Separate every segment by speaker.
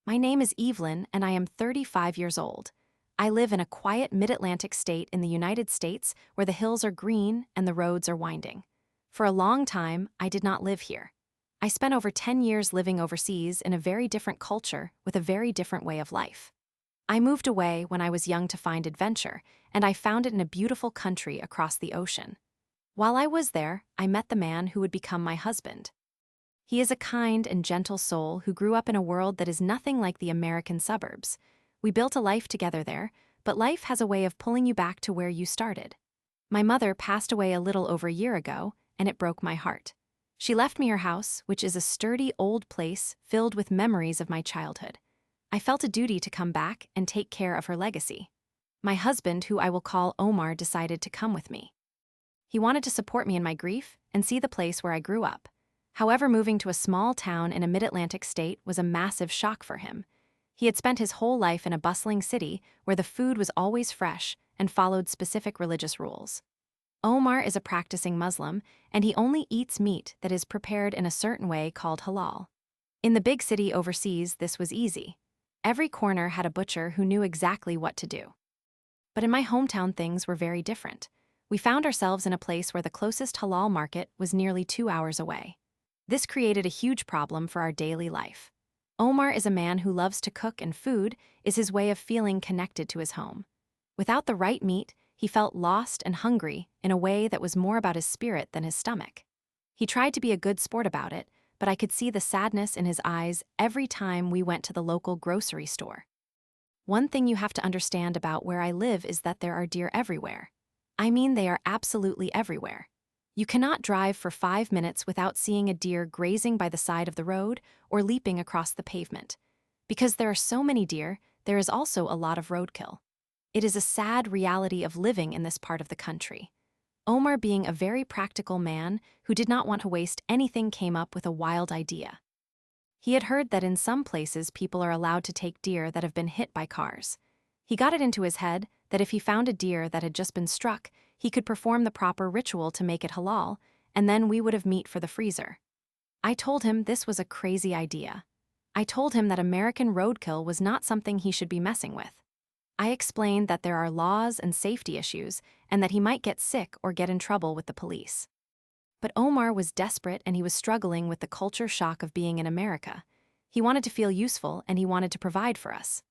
Speaker 1: My name is Evelyn, and I am 35 years old. I live in a quiet mid-Atlantic state in the United States where the hills are green and the roads are winding. For a long time, I did not live here. I spent over 10 years living overseas in a very different culture with a very different way of life. I moved away when I was young to find adventure, and I found it in a beautiful country across the ocean. While I was there, I met the man who would become my husband. He is a kind and gentle soul who grew up in a world that is nothing like the American suburbs. We built a life together there, but life has a way of pulling you back to where you started. My mother passed away a little over a year ago, and it broke my heart. She left me her house, which is a sturdy old place filled with memories of my childhood. I felt a duty to come back and take care of her legacy. My husband, who I will call Omar, decided to come with me. He wanted to support me in my grief and see the place where I grew up. However, moving to a small town in a mid-Atlantic state was a massive shock for him. He had spent his whole life in a bustling city where the food was always fresh and followed specific religious rules. Omar is a practicing Muslim, and he only eats meat that is prepared in a certain way called halal. In the big city overseas, this was easy. Every corner had a butcher who knew exactly what to do. But in my hometown, things were very different. We found ourselves in a place where the closest halal market was nearly 2 hours away. This created a huge problem for our daily life. Omar is a man who loves to cook, and food is his way of feeling connected to his home. Without the right meat, he felt lost and hungry in a way that was more about his spirit than his stomach. He tried to be a good sport about it, but I could see the sadness in his eyes every time we went to the local grocery store. One thing you have to understand about where I live is that there are deer everywhere. I mean, they are absolutely everywhere. You cannot drive for 5 minutes without seeing a deer grazing by the side of the road or leaping across the pavement. Because there are so many deer, there is also a lot of roadkill. It is a sad reality of living in this part of the country. Omar, being a very practical man who did not want to waste anything, came up with a wild idea. He had heard that in some places people are allowed to take deer that have been hit by cars. He got it into his head that if he found a deer that had just been struck, he could perform the proper ritual to make it halal, and then we would have meat for the freezer. I told him this was a crazy idea. I told him that American roadkill was not something he should be messing with. I explained that there are laws and safety issues, and that he might get sick or get in trouble with the police. But Omar was desperate, and he was struggling with the culture shock of being in America. He wanted to feel useful, and he wanted to provide for us.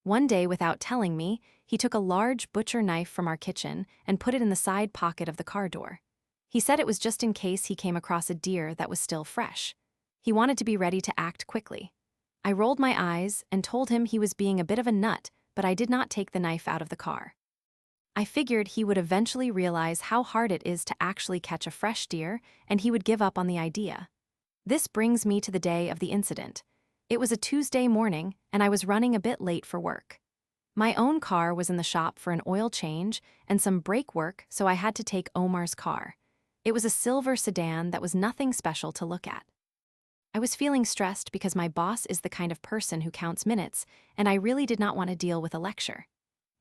Speaker 1: One day, without telling me, he took a large butcher knife from our kitchen and put it in the side pocket of the car door. He said it was just in case he came across a deer that was still fresh. He wanted to be ready to act quickly. I rolled my eyes and told him he was being a bit of a nut, but I did not take the knife out of the car. I figured he would eventually realize how hard it is to actually catch a fresh deer, and he would give up on the idea. This brings me to the day of the incident. It was a Tuesday morning, and I was running a bit late for work. My own car was in the shop for an oil change and some brake work, so I had to take Omar's car. It was a silver sedan that was nothing special to look at. I was feeling stressed because my boss is the kind of person who counts minutes, and I really did not want to deal with a lecture.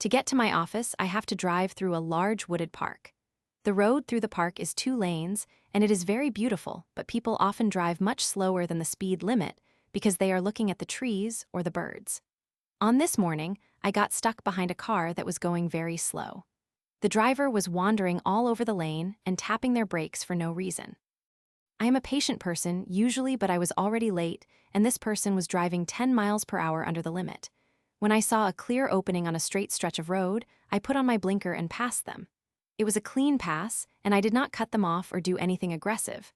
Speaker 1: To get to my office, I have to drive through a large wooded park. The road through the park is 2 lanes, and it is very beautiful, but people often drive much slower than the speed limit because they are looking at the trees or the birds. On this morning, I got stuck behind a car that was going very slow. The driver was wandering all over the lane and tapping their brakes for no reason. I am a patient person, usually, but I was already late, and this person was driving 10 miles per hour under the limit. When I saw a clear opening on a straight stretch of road, I put on my blinker and passed them. It was a clean pass, and I did not cut them off or do anything aggressive.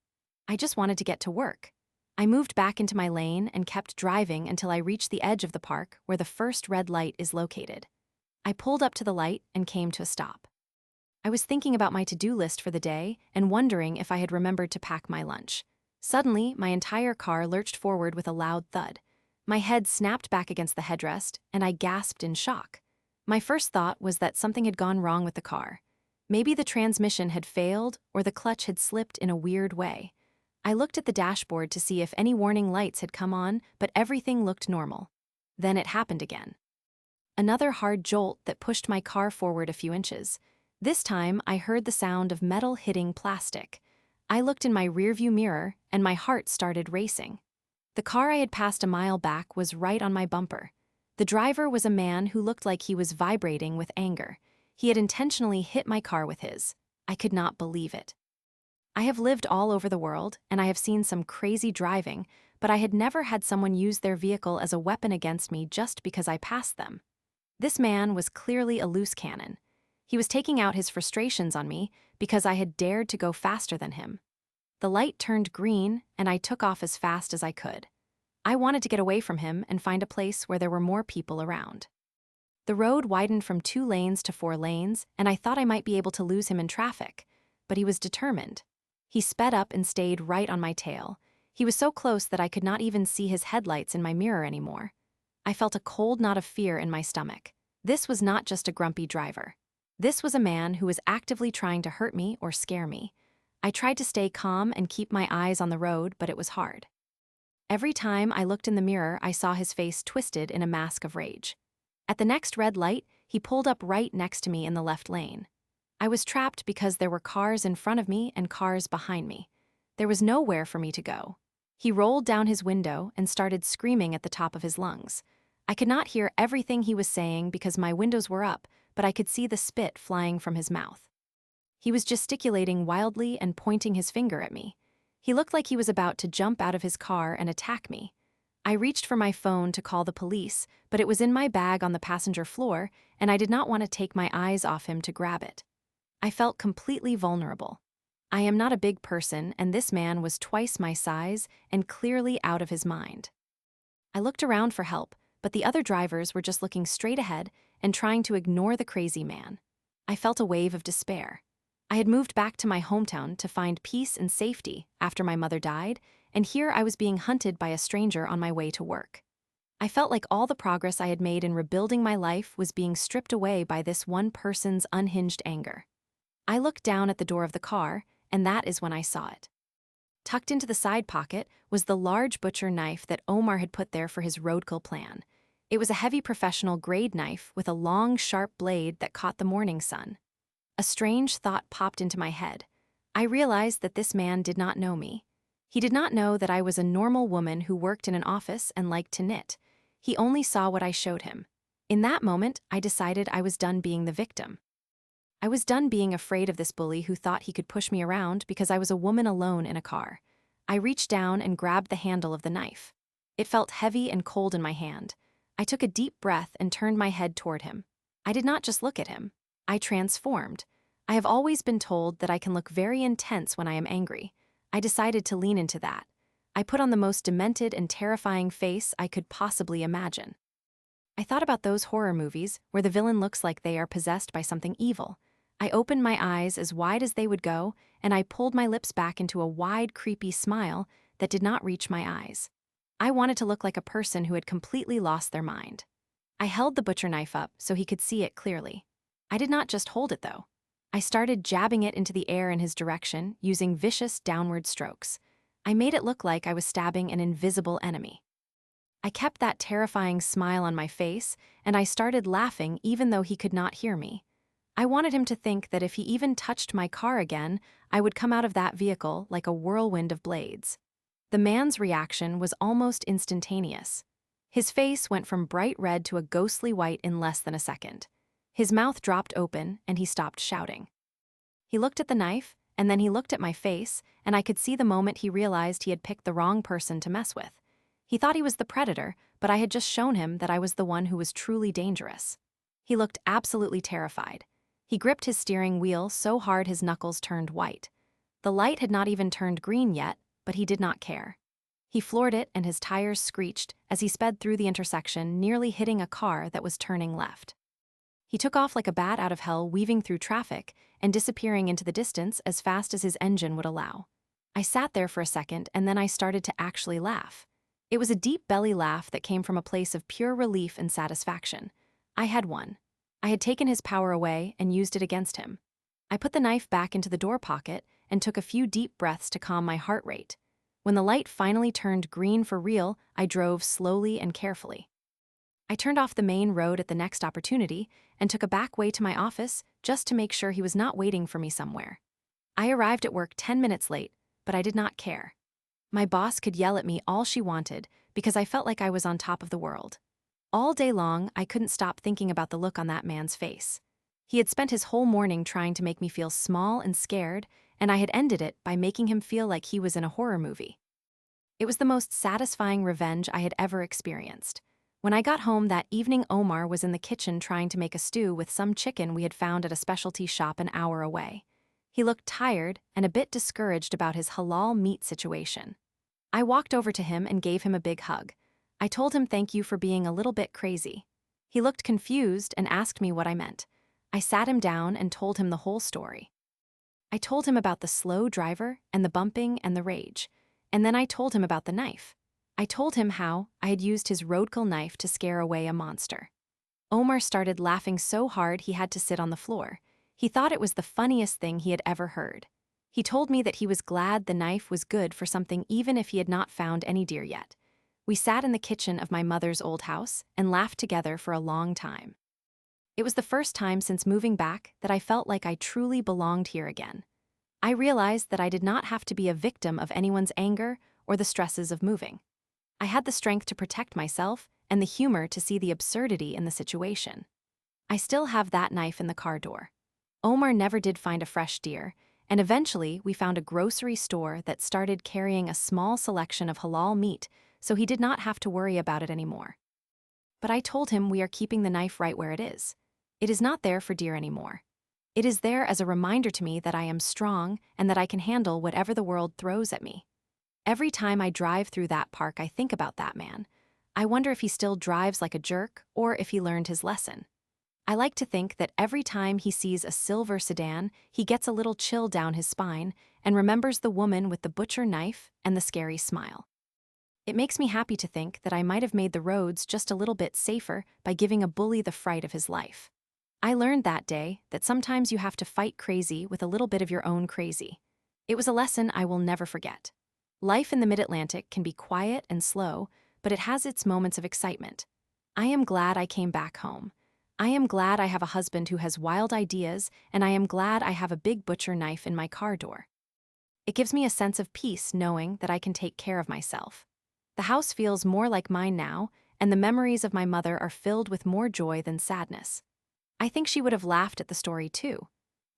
Speaker 1: I just wanted to get to work. I moved back into my lane and kept driving until I reached the edge of the park where the first red light is located. I pulled up to the light and came to a stop. I was thinking about my to-do list for the day and wondering if I had remembered to pack my lunch. Suddenly, my entire car lurched forward with a loud thud. My head snapped back against the headrest, and I gasped in shock. My first thought was that something had gone wrong with the car. Maybe the transmission had failed or the clutch had slipped in a weird way. I looked at the dashboard to see if any warning lights had come on, but everything looked normal. Then it happened again. Another hard jolt that pushed my car forward a few inches. This time, I heard the sound of metal hitting plastic. I looked in my rearview mirror, and my heart started racing. The car I had passed a mile back was right on my bumper. The driver was a man who looked like he was vibrating with anger. He had intentionally hit my car with his. I could not believe it. I have lived all over the world, and I have seen some crazy driving, but I had never had someone use their vehicle as a weapon against me just because I passed them. This man was clearly a loose cannon. He was taking out his frustrations on me because I had dared to go faster than him. The light turned green, and I took off as fast as I could. I wanted to get away from him and find a place where there were more people around. The road widened from 2 lanes to 4 lanes, and I thought I might be able to lose him in traffic, but he was determined. He sped up and stayed right on my tail. He was so close that I could not even see his headlights in my mirror anymore. I felt a cold knot of fear in my stomach. This was not just a grumpy driver. This was a man who was actively trying to hurt me or scare me. I tried to stay calm and keep my eyes on the road, but it was hard. Every time I looked in the mirror, I saw his face twisted in a mask of rage. At the next red light, he pulled up right next to me in the left lane. I was trapped because there were cars in front of me and cars behind me. There was nowhere for me to go. He rolled down his window and started screaming at the top of his lungs. I could not hear everything he was saying because my windows were up, but I could see the spit flying from his mouth. He was gesticulating wildly and pointing his finger at me. He looked like he was about to jump out of his car and attack me. I reached for my phone to call the police, but it was in my bag on the passenger floor, and I did not want to take my eyes off him to grab it. I felt completely vulnerable. I am not a big person, and this man was twice my size and clearly out of his mind. I looked around for help, but the other drivers were just looking straight ahead and trying to ignore the crazy man. I felt a wave of despair. I had moved back to my hometown to find peace and safety after my mother died, and here I was being hunted by a stranger on my way to work. I felt like all the progress I had made in rebuilding my life was being stripped away by this one person's unhinged anger. I looked down at the door of the car, and that is when I saw it. Tucked into the side pocket was the large butcher knife that Omar had put there for his roadkill plan. It was a heavy professional grade knife with a long, sharp blade that caught the morning sun. A strange thought popped into my head. I realized that this man did not know me. He did not know that I was a normal woman who worked in an office and liked to knit. He only saw what I showed him. In that moment, I decided I was done being the victim. I was done being afraid of this bully who thought he could push me around because I was a woman alone in a car. I reached down and grabbed the handle of the knife. It felt heavy and cold in my hand. I took a deep breath and turned my head toward him. I did not just look at him. I transformed. I have always been told that I can look very intense when I am angry. I decided to lean into that. I put on the most demented and terrifying face I could possibly imagine. I thought about those horror movies where the villain looks like they are possessed by something evil. I opened my eyes as wide as they would go, and I pulled my lips back into a wide, creepy smile that did not reach my eyes. I wanted to look like a person who had completely lost their mind. I held the butcher knife up so he could see it clearly. I did not just hold it, though. I started jabbing it into the air in his direction, using vicious downward strokes. I made it look like I was stabbing an invisible enemy. I kept that terrifying smile on my face, and I started laughing even though he could not hear me. I wanted him to think that if he even touched my car again, I would come out of that vehicle like a whirlwind of blades. The man's reaction was almost instantaneous. His face went from bright red to a ghostly white in less than a second. His mouth dropped open, and he stopped shouting. He looked at the knife, and then he looked at my face, and I could see the moment he realized he had picked the wrong person to mess with. He thought he was the predator, but I had just shown him that I was the one who was truly dangerous. He looked absolutely terrified. He gripped his steering wheel so hard his knuckles turned white. The light had not even turned green yet, but he did not care. He floored it, and his tires screeched as he sped through the intersection, nearly hitting a car that was turning left. He took off like a bat out of hell, weaving through traffic and disappearing into the distance as fast as his engine would allow. I sat there for a second, and then I started to actually laugh. It was a deep belly laugh that came from a place of pure relief and satisfaction. I had won. I had taken his power away and used it against him. I put the knife back into the door pocket and took a few deep breaths to calm my heart rate. When the light finally turned green for real, I drove slowly and carefully. I turned off the main road at the next opportunity and took a back way to my office just to make sure he was not waiting for me somewhere. I arrived at work 10 minutes late, but I did not care. My boss could yell at me all she wanted because I felt like I was on top of the world. All day long, I couldn't stop thinking about the look on that man's face. He had spent his whole morning trying to make me feel small and scared, and I had ended it by making him feel like he was in a horror movie. It was the most satisfying revenge I had ever experienced. When I got home that evening, Omar was in the kitchen trying to make a stew with some chicken we had found at a specialty shop an hour away. He looked tired and a bit discouraged about his halal meat situation. I walked over to him and gave him a big hug. I told him thank you for being a little bit crazy. He looked confused and asked me what I meant. I sat him down and told him the whole story. I told him about the slow driver and the bumping and the rage. And then I told him about the knife. I told him how I had used his roadkill knife to scare away a monster. Omar started laughing so hard he had to sit on the floor. He thought it was the funniest thing he had ever heard. He told me that he was glad the knife was good for something even if he had not found any deer yet. We sat in the kitchen of my mother's old house and laughed together for a long time. It was the first time since moving back that I felt like I truly belonged here again. I realized that I did not have to be a victim of anyone's anger or the stresses of moving. I had the strength to protect myself and the humor to see the absurdity in the situation. I still have that knife in the car door. Omar never did find a fresh deer, and eventually we found a grocery store that started carrying a small selection of halal meat, so he did not have to worry about it anymore. But I told him we are keeping the knife right where it is. It is not there for deer anymore. It is there as a reminder to me that I am strong and that I can handle whatever the world throws at me. Every time I drive through that park, I think about that man. I wonder if he still drives like a jerk or if he learned his lesson. I like to think that every time he sees a silver sedan, he gets a little chill down his spine and remembers the woman with the butcher knife and the scary smile. It makes me happy to think that I might have made the roads just a little bit safer by giving a bully the fright of his life. I learned that day that sometimes you have to fight crazy with a little bit of your own crazy. It was a lesson I will never forget. Life in the Mid-Atlantic can be quiet and slow, but it has its moments of excitement. I am glad I came back home. I am glad I have a husband who has wild ideas, and I am glad I have a big butcher knife in my car door. It gives me a sense of peace knowing that I can take care of myself. The house feels more like mine now, and the memories of my mother are filled with more joy than sadness. I think she would have laughed at the story too.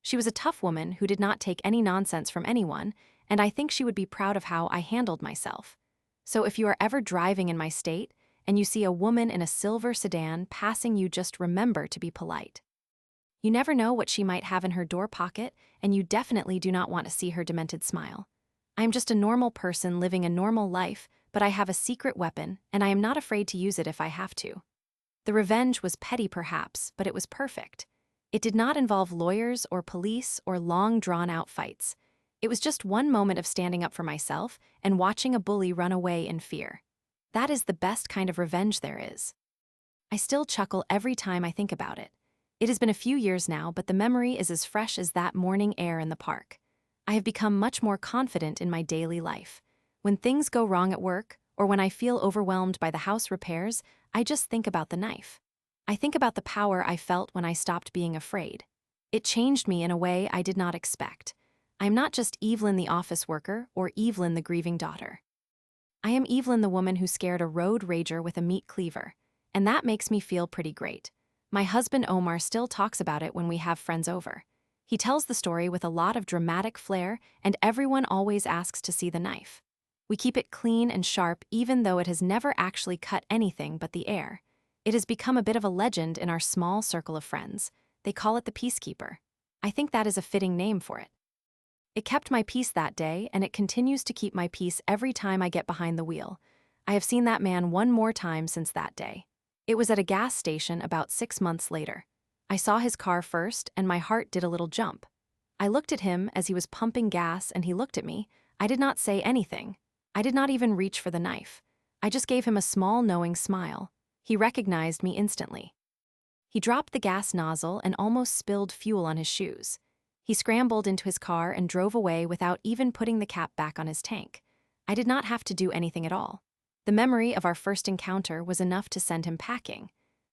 Speaker 1: She was a tough woman who did not take any nonsense from anyone, and I think she would be proud of how I handled myself. So if you are ever driving in my state and you see a woman in a silver sedan passing you, just remember to be polite. You never know what she might have in her door pocket, and you definitely do not want to see her demented smile. I am just a normal person living a normal life, but I have a secret weapon, and I am not afraid to use it if I have to. The revenge was petty perhaps, but it was perfect. It did not involve lawyers or police or long drawn-out fights. It was just one moment of standing up for myself and watching a bully run away in fear. That is the best kind of revenge there is. I still chuckle every time I think about it. It has been a few years now, but the memory is as fresh as that morning air in the park. I have become much more confident in my daily life. When things go wrong at work, or when I feel overwhelmed by the house repairs, I just think about the knife. I think about the power I felt when I stopped being afraid. It changed me in a way I did not expect. I am not just Evelyn the office worker or Evelyn the grieving daughter. I am Evelyn the woman who scared a road rager with a meat cleaver, and that makes me feel pretty great. My husband Omar still talks about it when we have friends over. He tells the story with a lot of dramatic flair, and everyone always asks to see the knife. We keep it clean and sharp even though it has never actually cut anything but the air. It has become a bit of a legend in our small circle of friends. They call it the Peacekeeper. I think that is a fitting name for it. It kept my peace that day, and it continues to keep my peace every time I get behind the wheel. I have seen that man one more time since that day. It was at a gas station about 6 months later. I saw his car first, and my heart did a little jump. I looked at him as he was pumping gas, and he looked at me. I did not say anything. I did not even reach for the knife. I just gave him a small, knowing smile. He recognized me instantly. He dropped the gas nozzle and almost spilled fuel on his shoes. He scrambled into his car and drove away without even putting the cap back on his tank. I did not have to do anything at all. The memory of our first encounter was enough to send him packing.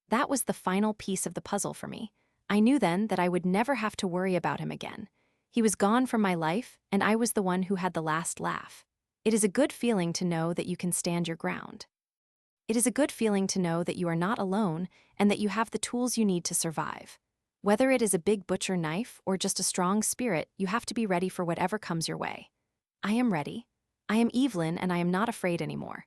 Speaker 1: That was the final piece of the puzzle for me. I knew then that I would never have to worry about him again. He was gone from my life, and I was the one who had the last laugh. It is a good feeling to know that you can stand your ground. It is a good feeling to know that you are not alone and that you have the tools you need to survive. Whether it is a big butcher knife or just a strong spirit, you have to be ready for whatever comes your way. I am ready. I am Evelyn and I am not afraid anymore.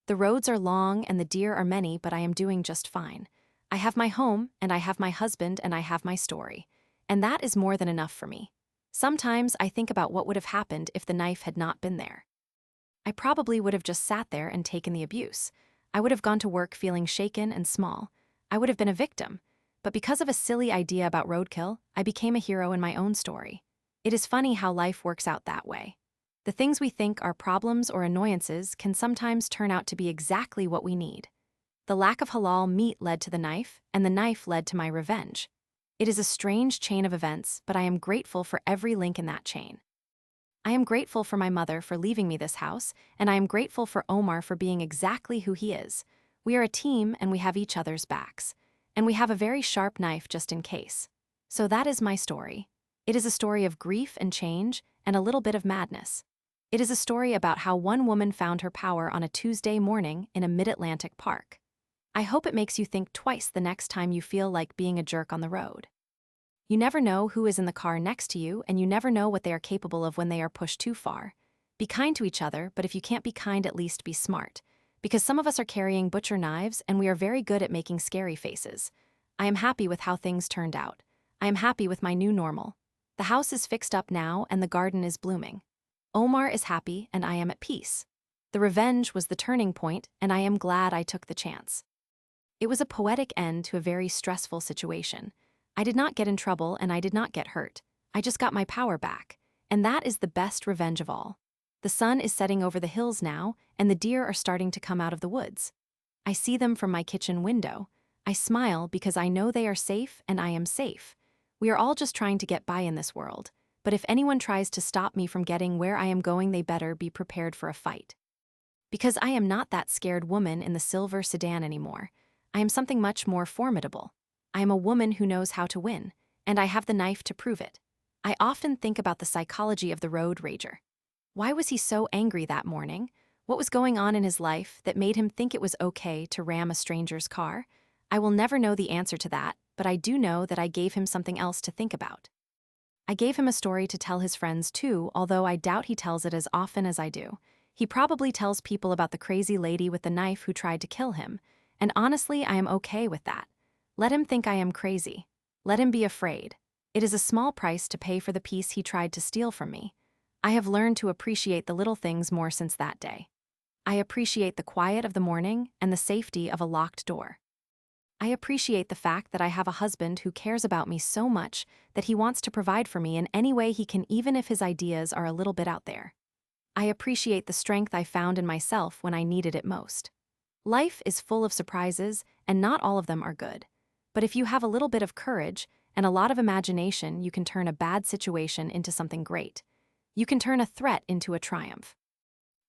Speaker 1: The roads are long and the deer are many, but I am doing just fine. I have my home and I have my husband and I have my story. And that is more than enough for me. Sometimes I think about what would have happened if the knife had not been there. I probably would have just sat there and taken the abuse. I would have gone to work feeling shaken and small. I would have been a victim. But because of a silly idea about roadkill, I became a hero in my own story. It is funny how life works out that way. The things we think are problems or annoyances can sometimes turn out to be exactly what we need. The lack of halal meat led to the knife, and the knife led to my revenge. It is a strange chain of events, but I am grateful for every link in that chain. I am grateful for my mother for leaving me this house, and I am grateful for Omar for being exactly who he is. We are a team and we have each other's backs. And we have a very sharp knife just in case. So that is my story. It is a story of grief and change, and a little bit of madness. It is a story about how one woman found her power on a Tuesday morning in a mid-Atlantic park. I hope it makes you think twice the next time you feel like being a jerk on the road. You never know who is in the car next to you, and you never know what they are capable of when they are pushed too far. Be kind to each other, but if you can't be kind, at least be smart. Because some of us are carrying butcher knives, and we are very good at making scary faces. I am happy with how things turned out. I am happy with my new normal. The house is fixed up now, and the garden is blooming. Omar is happy, and I am at peace. The revenge was the turning point, and I am glad I took the chance. It was a poetic end to a very stressful situation. I did not get in trouble and I did not get hurt. I just got my power back. And that is the best revenge of all. The sun is setting over the hills now, and the deer are starting to come out of the woods. I see them from my kitchen window. I smile because I know they are safe and I am safe. We are all just trying to get by in this world. But if anyone tries to stop me from getting where I am going, they better be prepared for a fight. Because I am not that scared woman in the silver sedan anymore. I am something much more formidable. I am a woman who knows how to win, and I have the knife to prove it. I often think about the psychology of the road rager. Why was he so angry that morning? What was going on in his life that made him think it was okay to ram a stranger's car? I will never know the answer to that, but I do know that I gave him something else to think about. I gave him a story to tell his friends too, although I doubt he tells it as often as I do. He probably tells people about the crazy lady with the knife who tried to kill him, and honestly, I am okay with that. Let him think I am crazy. Let him be afraid. It is a small price to pay for the piece he tried to steal from me. I have learned to appreciate the little things more since that day. I appreciate the quiet of the morning and the safety of a locked door. I appreciate the fact that I have a husband who cares about me so much that he wants to provide for me in any way he can, even if his ideas are a little bit out there. I appreciate the strength I found in myself when I needed it most. Life is full of surprises, and not all of them are good. But if you have a little bit of courage and a lot of imagination, you can turn a bad situation into something great. You can turn a threat into a triumph.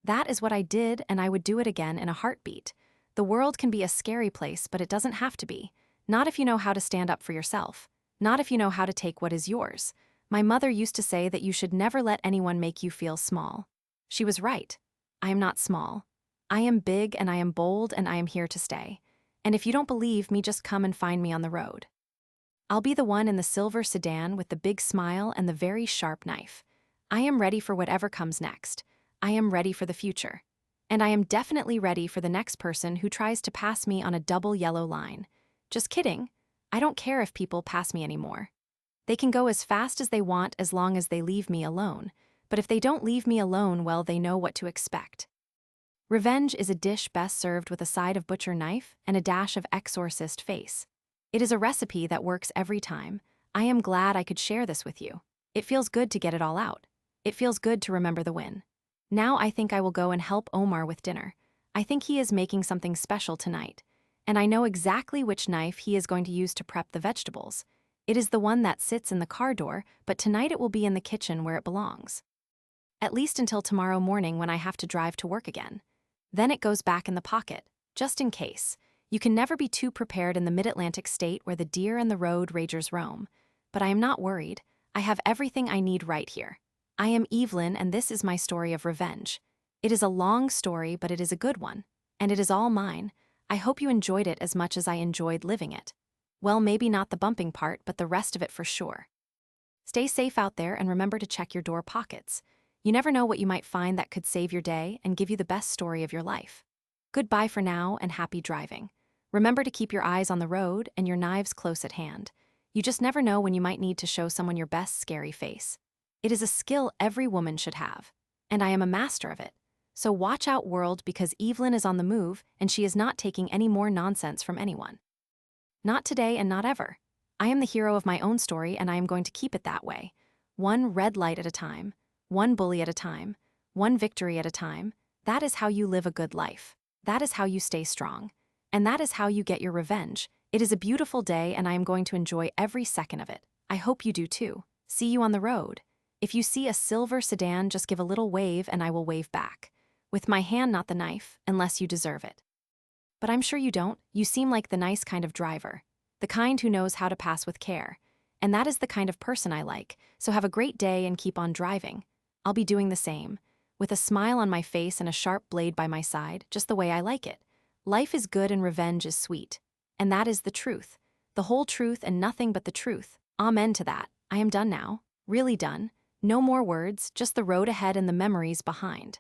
Speaker 1: That is what I did, and I would do it again in a heartbeat. The world can be a scary place, but it doesn't have to be. Not if you know how to stand up for yourself. Not if you know how to take what is yours. My mother used to say that you should never let anyone make you feel small. She was right. I am not small. I am big and I am bold and I am here to stay. And if you don't believe me, just come and find me on the road. I'll be the one in the silver sedan with the big smile and the very sharp knife. I am ready for whatever comes next. I am ready for the future. And I am definitely ready for the next person who tries to pass me on a double yellow line. Just kidding. I don't care if people pass me anymore. They can go as fast as they want as long as they leave me alone. But if they don't leave me alone, well, they know what to expect. Revenge is a dish best served with a side of butcher knife and a dash of exorcist face. It is a recipe that works every time. I am glad I could share this with you. It feels good to get it all out. It feels good to remember the win. Now I think I will go and help Omar with dinner. I think he is making something special tonight. And I know exactly which knife he is going to use to prep the vegetables. It is the one that sits in the car door, but tonight it will be in the kitchen where it belongs. At least until tomorrow morning when I have to drive to work again. Then it goes back in the pocket, just in case. You can never be too prepared in the mid-Atlantic state where the deer and the road ragers roam. But I am not worried. I have everything I need right here. I am Evelyn, and this is my story of revenge. It is a long story, but it is a good one. And it is all mine. I hope you enjoyed it as much as I enjoyed living it. Well, maybe not the bumping part, but the rest of it for sure. Stay safe out there and remember to check your door pockets. You never know what you might find that could save your day and give you the best story of your life. Goodbye for now and happy driving. Remember to keep your eyes on the road and your knives close at hand. You just never know when you might need to show someone your best scary face. It is a skill every woman should have, and I am a master of it. So watch out, world, because Evelyn is on the move and she is not taking any more nonsense from anyone. Not today and not ever. I am the hero of my own story and I am going to keep it that way. One red light at a time, one bully at a time, one victory at a time. That is how you live a good life. That is how you stay strong. And that is how you get your revenge. It is a beautiful day and I am going to enjoy every second of it. I hope you do too. See you on the road. If you see a silver sedan, just give a little wave and I will wave back. With my hand, not the knife, unless you deserve it. But I'm sure you don't. You seem like the nice kind of driver. The kind who knows how to pass with care. And that is the kind of person I like, so have a great day and keep on driving. I'll be doing the same, with a smile on my face and a sharp blade by my side, just the way I like it. Life is good and revenge is sweet. And that is the truth. The whole truth and nothing but the truth. Amen to that. I am done now. Really done. No more words, just the road ahead and the memories behind.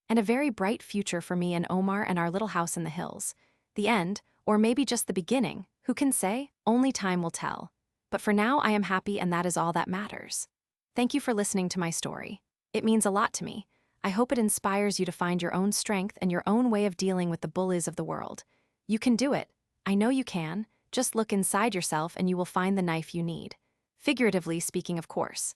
Speaker 1: And a very bright future for me and Omar and our little house in the hills. The end, or maybe just the beginning, who can say? Only time will tell. But for now I am happy and that is all that matters. Thank you for listening to my story. It means a lot to me. I hope it inspires you to find your own strength and your own way of dealing with the bullies of the world. You can do it. I know you can. Just look inside yourself and you will find the knife you need. Figuratively speaking, of course.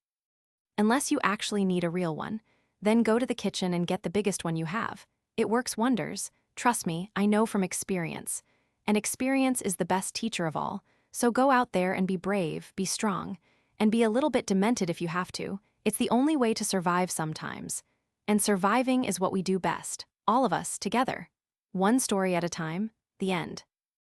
Speaker 1: Unless you actually need a real one, then go to the kitchen and get the biggest one you have. It works wonders. Trust me, I know from experience. And experience is the best teacher of all. So go out there and be brave, be strong, and be a little bit demented if you have to. It's the only way to survive sometimes. And surviving is what we do best, all of us together. One story at a time, the end.